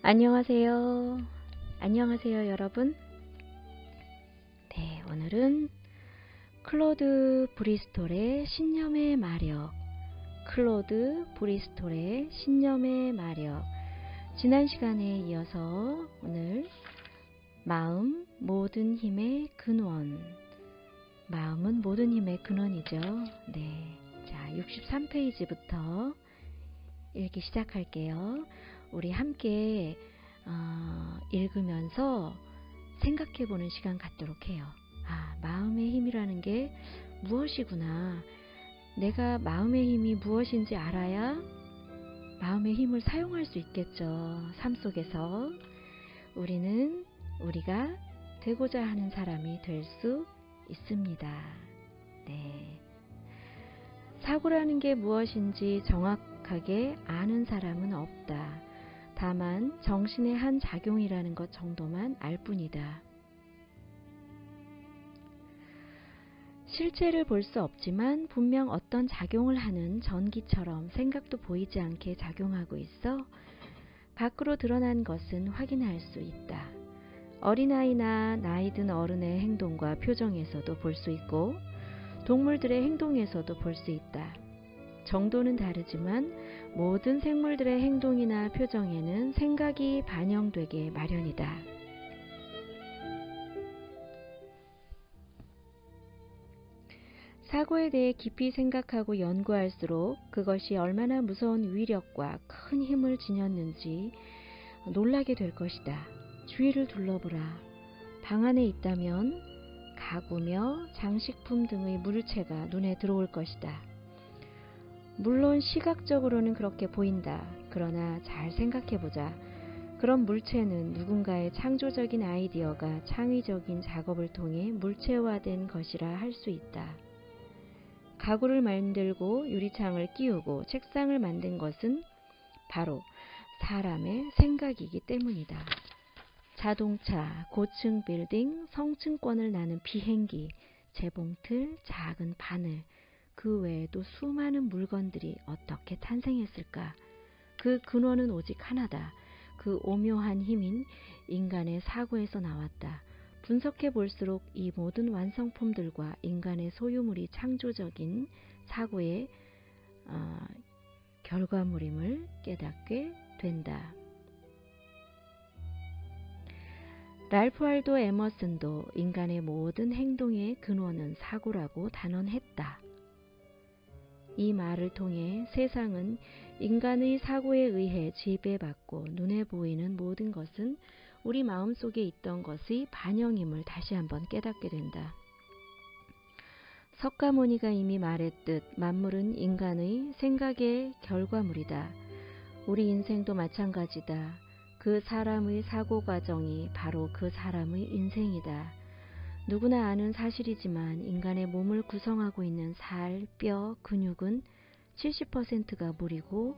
안녕하세요. 안녕하세요, 여러분. 네, 오늘은 클로드 브리스톨의 신념의 마력, 클로드 브리스톨의 신념의 마력. 지난 시간에 이어서 오늘 마음 모든 힘의 근원. 마음은 모든 힘의 근원이죠. 네. 자, 63페이지부터 읽기 시작할게요. 우리 함께 읽으면서 생각해보는 시간 갖도록 해요. 마음의 힘이라는 게 무엇이구나. 내가 마음의 힘이 무엇인지 알아야 마음의 힘을 사용할 수 있겠죠. 삶 속에서 우리가 되고자 하는 사람이 될 수 있습니다. 네. 사고라는 게 무엇인지 정확하게 아는 사람은 없다. 다만 정신의 한 작용이라는 것 정도만 알 뿐이다. 실체를 볼 수 없지만 분명 어떤 작용을 하는 전기처럼 생각도 보이지 않게 작용하고 있어 밖으로 드러난 것은 확인할 수 있다. 어린아이나 나이 든 어른의 행동과 표정에서도 볼 수 있고 동물들의 행동에서도 볼 수 있다. 정도는 다르지만 모든 생물들의 행동이나 표정에는 생각이 반영되게 마련이다. 사고에 대해 깊이 생각하고 연구할수록 그것이 얼마나 무서운 위력과 큰 힘을 지녔는지 놀라게 될 것이다. 주위를 둘러보라. 방 안에 있다면 가구며 장식품 등의 물체가 눈에 들어올 것이다. 물론 시각적으로는 그렇게 보인다. 그러나 잘 생각해보자. 그런 물체는 누군가의 창조적인 아이디어가 창의적인 작업을 통해 물체화된 것이라 할 수 있다. 가구를 만들고 유리창을 끼우고 책상을 만든 것은 바로 사람의 생각이기 때문이다. 자동차, 고층 빌딩, 성층권을 나는 비행기, 재봉틀, 작은 바늘, 그 외에도 수많은 물건들이 어떻게 탄생했을까? 그 근원은 오직 하나다. 그 오묘한 힘인 인간의 사고에서 나왔다. 분석해 볼수록 이 모든 완성품들과 인간의 소유물이 창조적인 사고의 결과물임을 깨닫게 된다. 랄프 waldo 에머슨도 인간의 모든 행동의 근원은 사고라고 단언했다. 이 말을 통해 세상은 인간의 사고에 의해 지배받고 눈에 보이는 모든 것은 우리 마음속에 있던 것의 반영임을 다시 한번 깨닫게 된다. 석가모니가 이미 말했듯 만물은 인간의 생각의 결과물이다. 우리 인생도 마찬가지다. 그 사람의 사고 과정이 바로 그 사람의 인생이다. 누구나 아는 사실이지만 인간의 몸을 구성하고 있는 살, 뼈, 근육은 70%가 물이고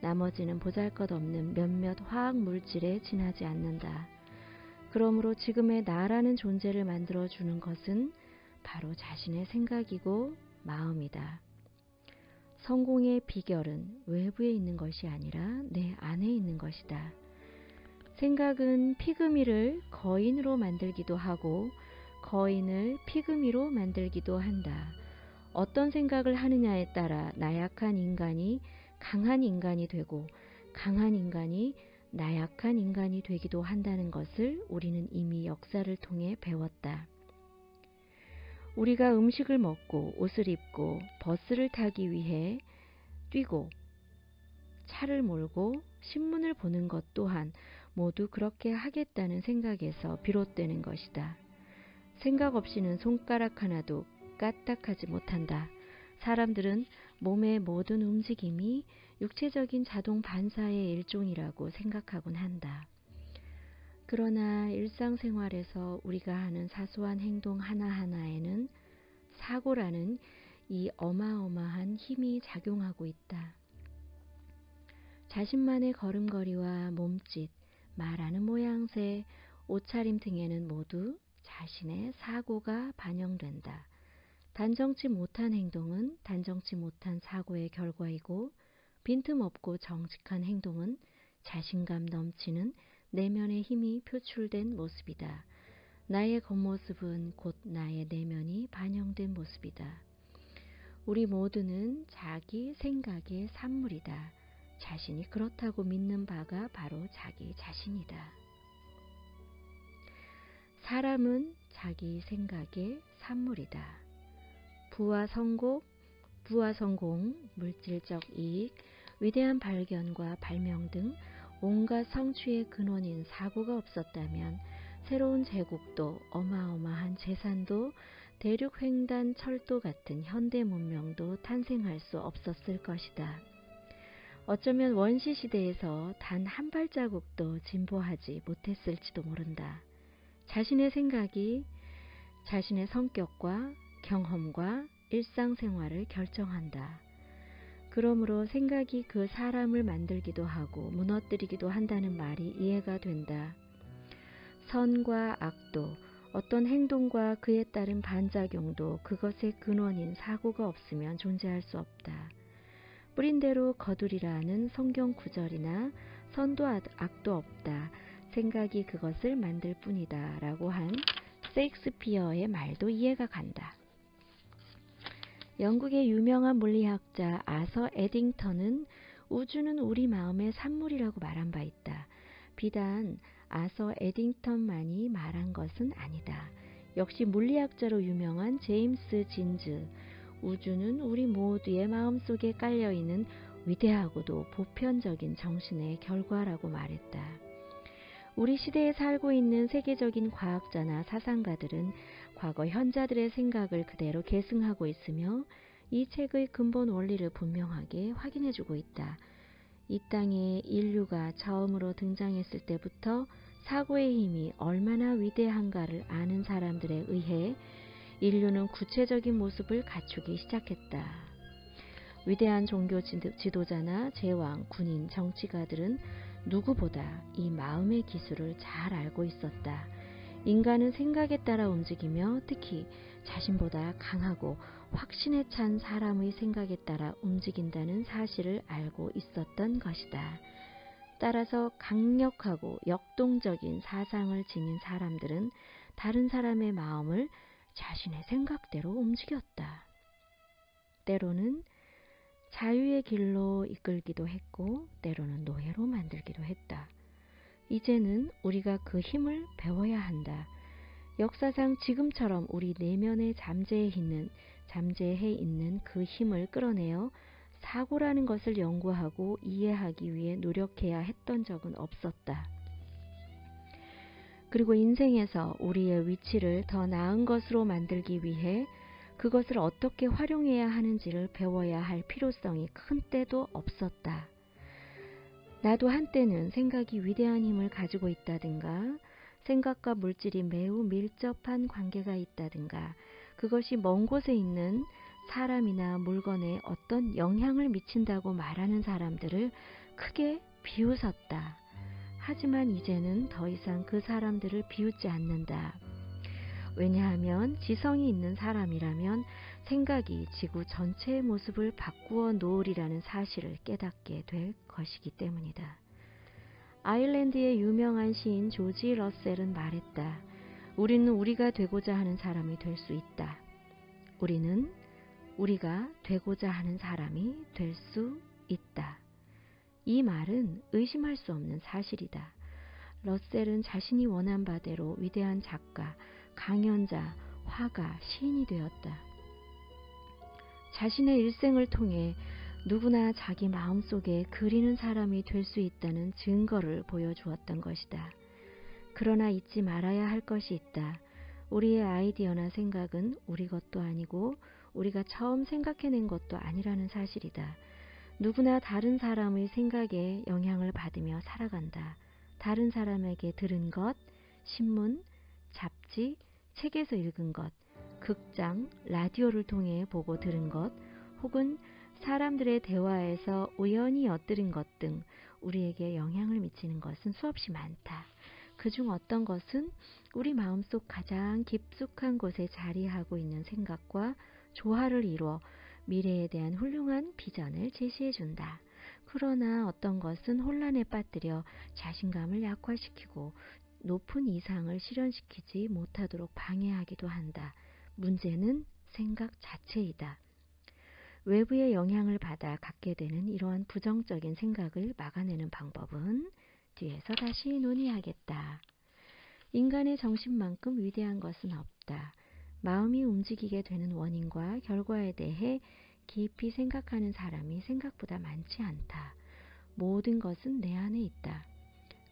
나머지는 보잘것없는 몇몇 화학 물질에 지나지 않는다. 그러므로 지금의 나라는 존재를 만들어주는 것은 바로 자신의 생각이고 마음이다. 성공의 비결은 외부에 있는 것이 아니라 내 안에 있는 것이다. 생각은 피그미를 거인으로 만들기도 하고 거인을 피그미로 만들기도 한다. 어떤 생각을 하느냐에 따라 나약한 인간이 강한 인간이 되고 강한 인간이 나약한 인간이 되기도 한다는 것을 우리는 이미 역사를 통해 배웠다. 우리가 음식을 먹고 옷을 입고 버스를 타기 위해 뛰고 차를 몰고 신문을 보는 것 또한 모두 그렇게 하겠다는 생각에서 비롯되는 것이다. 생각 없이는 손가락 하나도 까딱하지 못한다. 사람들은 몸의 모든 움직임이 육체적인 자동 반사의 일종이라고 생각하곤 한다. 그러나 일상생활에서 우리가 하는 사소한 행동 하나하나에는 사고라는 이 어마어마한 힘이 작용하고 있다. 자신만의 걸음걸이와 몸짓, 말하는 모양새, 옷차림 등에는 모두 자신의 사고가 반영된다. 단정치 못한 행동은 단정치 못한 사고의 결과이고 빈틈없고 정직한 행동은 자신감 넘치는 내면의 힘이 표출된 모습이다. 나의 겉모습은 곧 나의 내면이 반영된 모습이다. 우리 모두는 자기 생각의 산물이다. 자신이 그렇다고 믿는 바가 바로 자기 자신이다. 사람은 자기 생각의 산물이다. 부와 성공, 물질적 이익, 위대한 발견과 발명 등 온갖 성취의 근원인 사고가 없었다면 새로운 제국도 어마어마한 재산도 대륙 횡단 철도 같은 현대 문명도 탄생할 수 없었을 것이다. 어쩌면 원시 시대에서 단 한 발자국도 진보하지 못했을지도 모른다. 자신의 생각이 자신의 성격과 경험과 일상생활을 결정한다. 그러므로 생각이 그 사람을 만들기도 하고 무너뜨리기도 한다는 말이 이해가 된다. 선과 악도, 어떤 행동과 그에 따른 반작용도 그것의 근원인 사고가 없으면 존재할 수 없다. 뿌린 대로 거두리라는 성경 구절이나 선도 악도 없다. 생각이 그것을 만들 뿐이다. 라고 한 셰익스피어의 말도 이해가 간다. 영국의 유명한 물리학자 아서 에딩턴은 우주는 우리 마음의 산물이라고 말한 바 있다. 비단 아서 에딩턴만이 말한 것은 아니다. 역시 물리학자로 유명한 제임스 진즈, 우주는 우리 모두의 마음속에 깔려있는 위대하고도 보편적인 정신의 결과라고 말했다. 우리 시대에 살고 있는 세계적인 과학자나 사상가들은 과거 현자들의 생각을 그대로 계승하고 있으며 이 책의 근본 원리를 분명하게 확인해주고 있다. 이 땅에 인류가 처음으로 등장했을 때부터 사고의 힘이 얼마나 위대한가를 아는 사람들에 의해 인류는 구체적인 모습을 갖추기 시작했다. 위대한 종교 지도자나 제왕, 군인, 정치가들은 누구보다 이 마음의 기술을 잘 알고 있었다. 인간은 생각에 따라 움직이며 특히 자신보다 강하고 확신에 찬 사람의 생각에 따라 움직인다는 사실을 알고 있었던 것이다. 따라서 강력하고 역동적인 사상을 지닌 사람들은 다른 사람의 마음을 자신의 생각대로 움직였다. 때로는 자유의 길로 이끌기도 했고 때로는 노예로 만들기도 했다. 이제는 우리가 그 힘을 배워야 한다. 역사상 지금처럼 우리 내면에 잠재해 있는 그 힘을 끌어내어 사고라는 것을 연구하고 이해하기 위해 노력해야 했던 적은 없었다. 그리고 인생에서 우리의 위치를 더 나은 것으로 만들기 위해 그것을 어떻게 활용해야 하는지를 배워야 할 필요성이 큰 때도 없었다. 나도 한때는 생각이 위대한 힘을 가지고 있다든가 생각과 물질이 매우 밀접한 관계가 있다든가 그것이 먼 곳에 있는 사람이나 물건에 어떤 영향을 미친다고 말하는 사람들을 크게 비웃었다. 하지만 이제는 더 이상 그 사람들을 비웃지 않는다. 왜냐하면 지성이 있는 사람이라면 생각이 지구 전체의 모습을 바꾸어 놓으리라는 사실을 깨닫게 될 것이기 때문이다. 아일랜드의 유명한 시인 조지 러셀은 말했다. 우리는 우리가 되고자 하는 사람이 될 수 있다. 우리는 우리가 되고자 하는 사람이 될 수 있다. 이 말은 의심할 수 없는 사실이다. 러셀은 자신이 원한 바대로 위대한 작가, 강연자, 화가, 시인이 되었다. 자신의 일생을 통해 누구나 자기 마음속에 그리는 사람이 될 수 있다는 증거를 보여주었던 것이다. 그러나 잊지 말아야 할 것이 있다. 우리의 아이디어나 생각은 우리 것도 아니고 우리가 처음 생각해낸 것도 아니라는 사실이다. 누구나 다른 사람의 생각에 영향을 받으며 살아간다. 다른 사람에게 들은 것, 신문, 잡지, 책에서 읽은 것, 극장, 라디오를 통해 보고 들은 것, 혹은 사람들의 대화에서 우연히 엿들은 것 등 우리에게 영향을 미치는 것은 수없이 많다. 그중 어떤 것은 우리 마음속 가장 깊숙한 곳에 자리하고 있는 생각과 조화를 이루어 미래에 대한 훌륭한 비전을 제시해준다. 그러나 어떤 것은 혼란에 빠뜨려 자신감을 약화시키고 높은 이상을 실현시키지 못하도록 방해하기도 한다. 문제는 생각 자체이다. 외부의 영향을 받아 갖게 되는 이러한 부정적인 생각을 막아내는 방법은 뒤에서 다시 논의하겠다. 인간의 정신만큼 위대한 것은 없다. 마음이 움직이게 되는 원인과 결과에 대해 깊이 생각하는 사람이 생각보다 많지 않다. 모든 것은 내 안에 있다.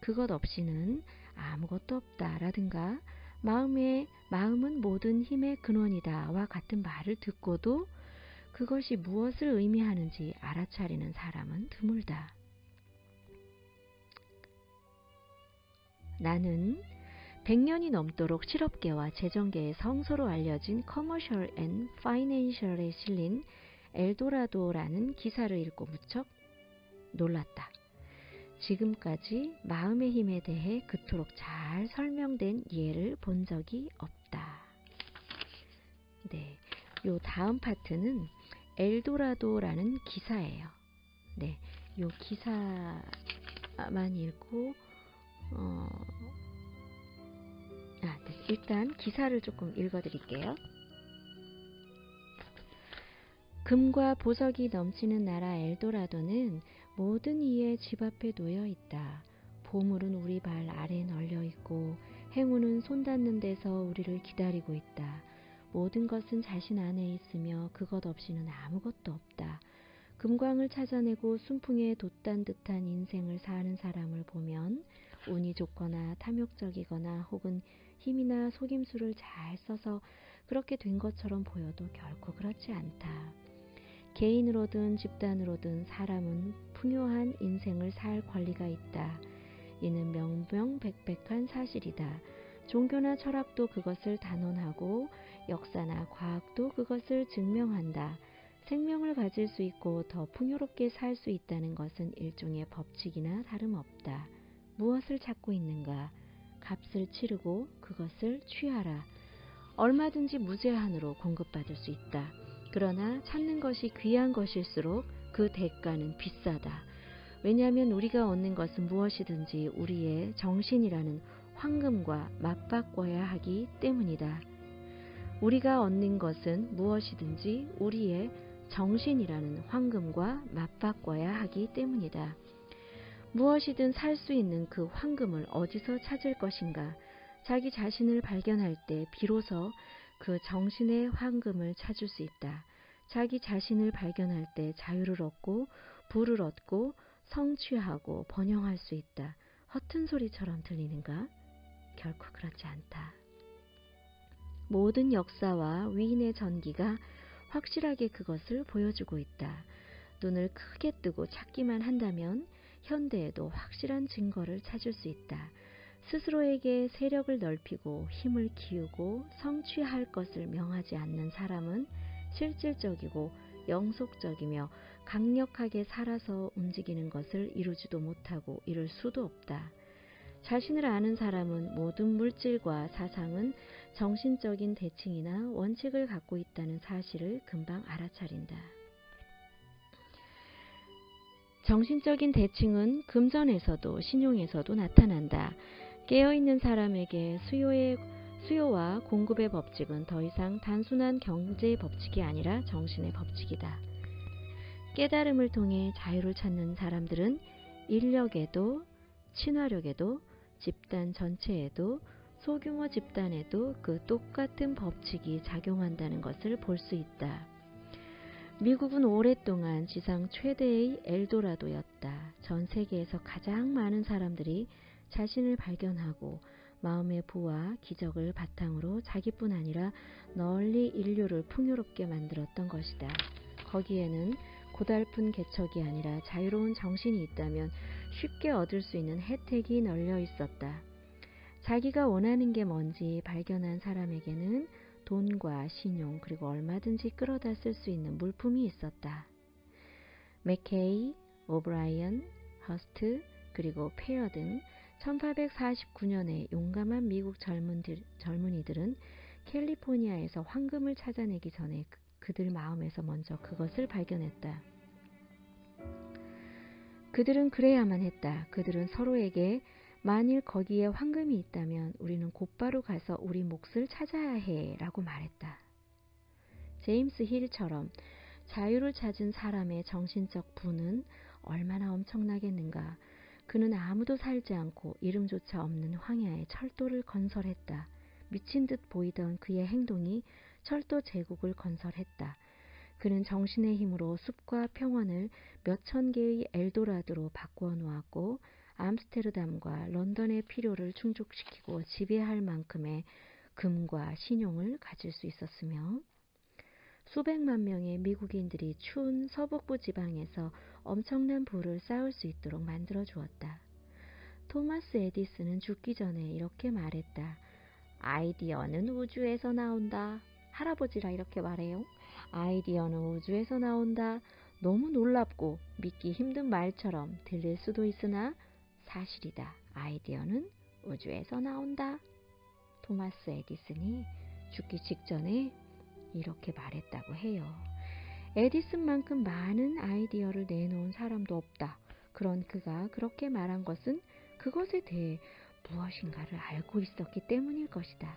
그것 없이는 아무것도 없다 라든가 마음은 모든 힘의 근원이다 와 같은 말을 듣고도 그것이 무엇을 의미하는지 알아차리는 사람은 드물다. 나는 100년이 넘도록 실업계와 재정계의 성서로 알려진 커머셜 앤 파이낸셜에 실린 엘도라도라는 기사를 읽고 무척 놀랐다. 지금까지 마음의 힘에 대해 그토록 잘 설명된 예를 본 적이 없다. 네, 요 다음 파트는 엘도라도라는 기사예요. 네, 요 기사만 읽고 네, 일단 기사를 조금 읽어드릴게요. 금과 보석이 넘치는 나라 엘도라도는 모든 이의 집 앞에 놓여 있다. 보물은 우리 발 아래 널려 있고 행운은 손 닿는 데서 우리를 기다리고 있다. 모든 것은 자신 안에 있으며 그것 없이는 아무것도 없다. 금광을 찾아내고 순풍에 돛단 듯한 인생을 사는 사람을 보면 운이 좋거나 탐욕적이거나 혹은 힘이나 속임수를 잘 써서 그렇게 된 것처럼 보여도 결코 그렇지 않다. 개인으로든 집단으로든 사람은 풍요한 인생을 살 권리가 있다. 이는 명명백백한 사실이다. 종교나 철학도 그것을 단언하고 역사나 과학도 그것을 증명한다. 생명을 가질 수 있고 더 풍요롭게 살 수 있다는 것은 일종의 법칙이나 다름없다. 무엇을 찾고 있는가? 값을 치르고 그것을 취하라. 얼마든지 무제한으로 공급받을 수 있다. 그러나 찾는 것이 귀한 것일수록 그 대가는 비싸다. 왜냐하면 우리가 얻는 것은 무엇이든지 우리의 정신이라는 황금과 맞바꿔야 하기 때문이다. 우리가 얻는 것은 무엇이든지 우리의 정신이라는 황금과 맞바꿔야 하기 때문이다. 무엇이든 살 수 있는 그 황금을 어디서 찾을 것인가? 자기 자신을 발견할 때 비로소 그 정신의 황금을 찾을 수 있다. 자기 자신을 발견할 때 자유를 얻고 부를 얻고 성취하고 번영할 수 있다. 허튼 소리처럼 들리는가? 결코 그렇지 않다. 모든 역사와 위인의 전기가 확실하게 그것을 보여주고 있다. 눈을 크게 뜨고 찾기만 한다면 현대에도 확실한 증거를 찾을 수 있다. 스스로에게 세력을 넓히고 힘을 기우고 성취할 것을 명하지 않는 사람은 실질적이고 영속적이며 강력하게 살아서 움직이는 것을 이루지도 못하고 이룰 수도 없다. 자신을 아는 사람은 모든 물질과 사상은 정신적인 대칭이나 원칙을 갖고 있다는 사실을 금방 알아차린다. 정신적인 대칭은 금전에서도 신용에서도 나타난다. 깨어있는 사람에게 수요와 공급의 법칙은 더 이상 단순한 경제의 법칙이 아니라 정신의 법칙이다. 깨달음을 통해 자유를 찾는 사람들은 인력에도 친화력에도 집단 전체에도 소규모 집단에도 그 똑같은 법칙이 작용한다는 것을 볼 수 있다. 미국은 오랫동안 지상 최대의 엘도라도였다. 전 세계에서 가장 많은 사람들이 자신을 발견하고 마음의 부와 기적을 바탕으로 자기뿐 아니라 널리 인류를 풍요롭게 만들었던 것이다. 거기에는 고달픈 개척이 아니라 자유로운 정신이 있다면 쉽게 얻을 수 있는 혜택이 널려 있었다. 자기가 원하는 게 뭔지 발견한 사람에게는 돈과 신용 그리고 얼마든지 끌어다 쓸 수 있는 물품이 있었다. 맥케이, 오브라이언, 허스트 그리고 페어 등 1849년에 용감한 미국 젊은이들은 캘리포니아에서 황금을 찾아내기 전에 그들 마음에서 먼저 그것을 발견했다. 그들은 그래야만 했다. 그들은 서로에게 만일 거기에 황금이 있다면 우리는 곧바로 가서 우리 몫을 찾아야 해 라고 말했다. 제임스 힐처럼 자유를 찾은 사람의 정신적 부는 얼마나 엄청나겠는가. 그는 아무도 살지 않고 이름조차 없는 황야에 철도를 건설했다. 미친 듯 보이던 그의 행동이 철도 제국을 건설했다. 그는 정신의 힘으로 숲과 평원을 몇천 개의 엘도라도로 바꾸어 놓았고 암스테르담과 런던의 필요를 충족시키고 지배할 만큼의 금과 신용을 가질 수 있었으며 수백만 명의 미국인들이 추운 서북부 지방에서 엄청난 부를 쌓을 수 있도록 만들어 주었다. 토마스 에디슨은 죽기 전에 이렇게 말했다. 아이디어는 우주에서 나온다. 할아버지라 이렇게 말해요. 아이디어는 우주에서 나온다. 너무 놀랍고 믿기 힘든 말처럼 들릴 수도 있으나 사실이다. 아이디어는 우주에서 나온다. 토마스 에디슨이 죽기 직전에 이렇게 말했다고 해요. 에디슨만큼 많은 아이디어를 내놓은 사람도 없다. 그런 그가 그렇게 말한 것은 그것에 대해 무엇인가를 알고 있었기 때문일 것이다.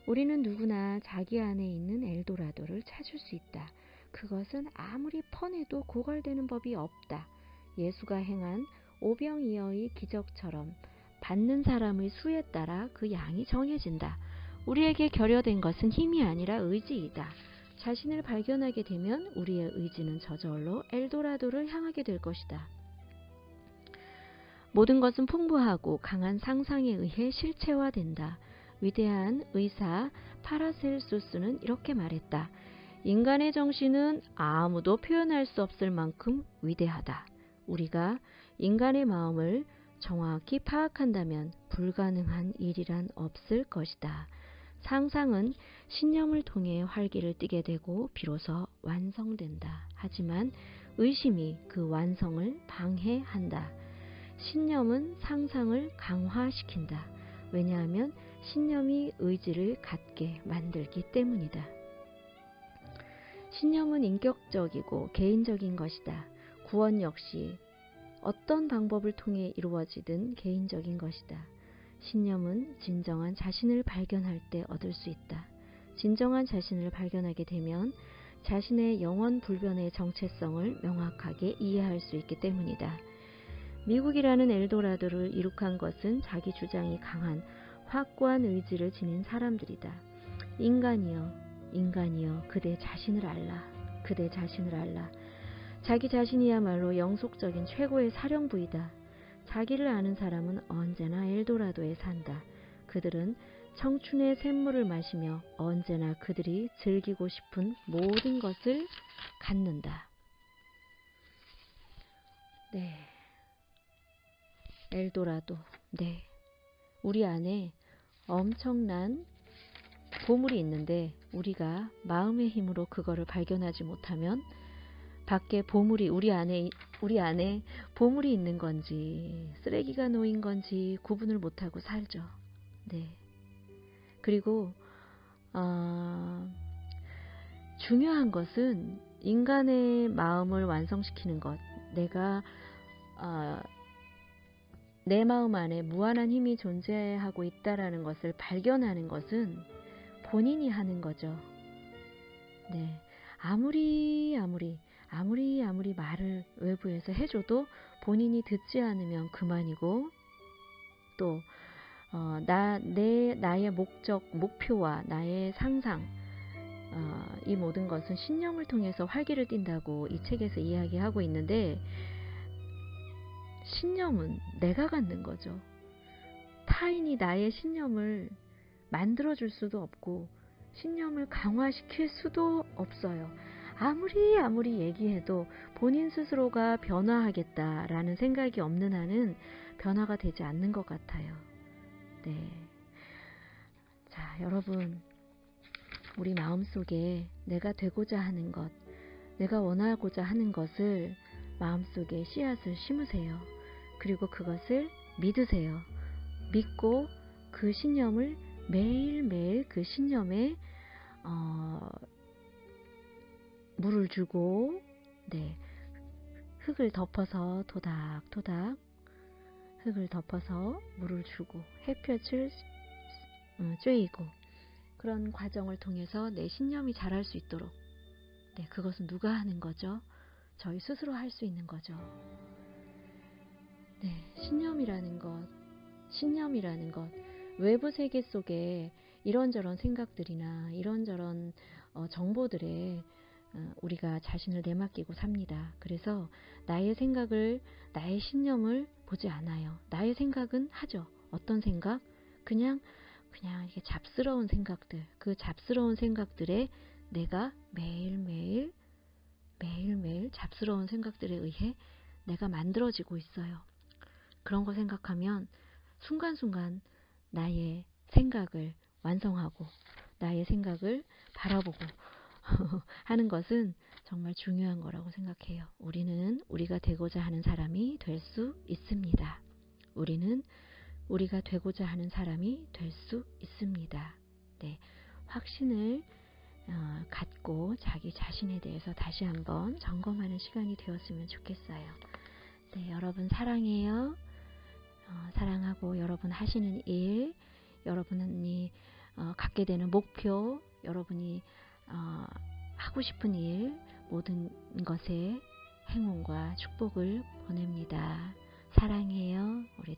우리는 누구나 자기 안에 있는 엘도라도를 찾을 수 있다. 그것은 아무리 펀해도 고갈되는 법이 없다. 예수가 행한 오병이어의 기적처럼 받는 사람의 수에 따라 그 양이 정해진다. 우리에게 결여된 것은 힘이 아니라 의지이다. 자신을 발견하게 되면 우리의 의지는 저절로 엘도라도를 향하게 될 것이다. 모든 것은 풍부하고 강한 상상에 의해 실체화된다. 위대한 의사 파라셀수스는 이렇게 말했다. 인간의 정신은 아무도 표현할 수 없을 만큼 위대하다. 우리가 인간의 마음을 정확히 파악한다면 불가능한 일이란 없을 것이다. 상상은 신념을 통해 활기를 띠게 되고 비로소 완성된다. 하지만 의심이 그 완성을 방해한다. 신념은 상상을 강화시킨다. 왜냐하면 신념이 의지를 갖게 만들기 때문이다. 신념은 인격적이고 개인적인 것이다. 구원 역시 어떤 방법을 통해 이루어지든 개인적인 것이다. 신념은 진정한 자신을 발견할 때 얻을 수 있다. 진정한 자신을 발견하게 되면 자신의 영원 불변의 정체성을 명확하게 이해할 수 있기 때문이다. 미국이라는 엘도라도를 이룩한 것은 자기 주장이 강한 확고한 의지를 지닌 사람들이다. 인간이여, 인간이여, 그대 자신을 알라. 그대 자신을 알라. 자기 자신이야말로 영속적인 최고의 사령부이다. 자기를 아는 사람은 언제나 엘도라도에 산다. 그들은 청춘의 샘물을 마시며 언제나 그들이 즐기고 싶은 모든 것을 갖는다. 네. 엘도라도. 네. 우리 안에 엄청난 보물이 있는데 우리가 마음의 힘으로 그거를 발견하지 못하면 밖에 보물이 우리 안에 보물이 있는 건지 쓰레기가 놓인 건지 구분을 못하고 살죠. 네. 그리고 중요한 것은 인간의 마음을 완성시키는 것. 내가 내 마음 안에 무한한 힘이 존재하고 있다라는 것을 발견하는 것은 본인이 하는 거죠. 네. 아무리 말을 외부에서 해줘도 본인이 듣지 않으면 그만이고 또 나의 목표와 나의 상상 이 모든 것은 신념을 통해서 활기를 띈다고 이 책에서 이야기하고 있는데 신념은 내가 갖는 거죠. 타인이 나의 신념을 만들어줄 수도 없고 신념을 강화시킬 수도 없어요. 아무리 얘기해도 본인 스스로가 변화하겠다라는 생각이 없는 한은 변화가 되지 않는 것 같아요. 네. 자, 여러분, 우리 마음속에 내가 되고자 하는 것, 내가 원하고자 하는 것을 마음속에 씨앗을 심으세요. 그리고 그것을 믿으세요. 믿고 그 신념을 매일매일 그 신념에 물을 주고 네, 흙을 덮어서 토닥토닥 흙을 덮어서 물을 주고 햇볕을 쬐이고 그런 과정을 통해서 내 신념이 자랄 수 있도록 네, 그것은 누가 하는 거죠? 저희 스스로 할 수 있는 거죠. 네, 신념이라는 것, 외부 세계 속에 이런저런 생각들이나 이런저런 정보들에 우리가 자신을 내맡기고 삽니다. 그래서 나의 생각을, 나의 신념을 보지 않아요. 나의 생각은 하죠. 어떤 생각? 그냥 이게 잡스러운 생각들, 그 잡스러운 생각들에 내가 매일매일 잡스러운 생각들에 의해 내가 만들어지고 있어요. 그런 거 생각하면 순간순간 나의 생각을 완성하고 나의 생각을 바라보고 하는 것은 정말 중요한 거라고 생각해요. 우리는 우리가 되고자 하는 사람이 될 수 있습니다. 우리는 우리가 되고자 하는 사람이 될 수 있습니다. 네, 확신을 갖고 자기 자신에 대해서 다시 한번 점검하는 시간이 되었으면 좋겠어요. 네, 여러분 사랑해요. 사랑하고 여러분 하시는 일, 여러분이 갖게 되는 목표, 여러분이 하고 싶은 일, 모든 것에 행운과 축복을 보냅니다. 사랑해요. 우리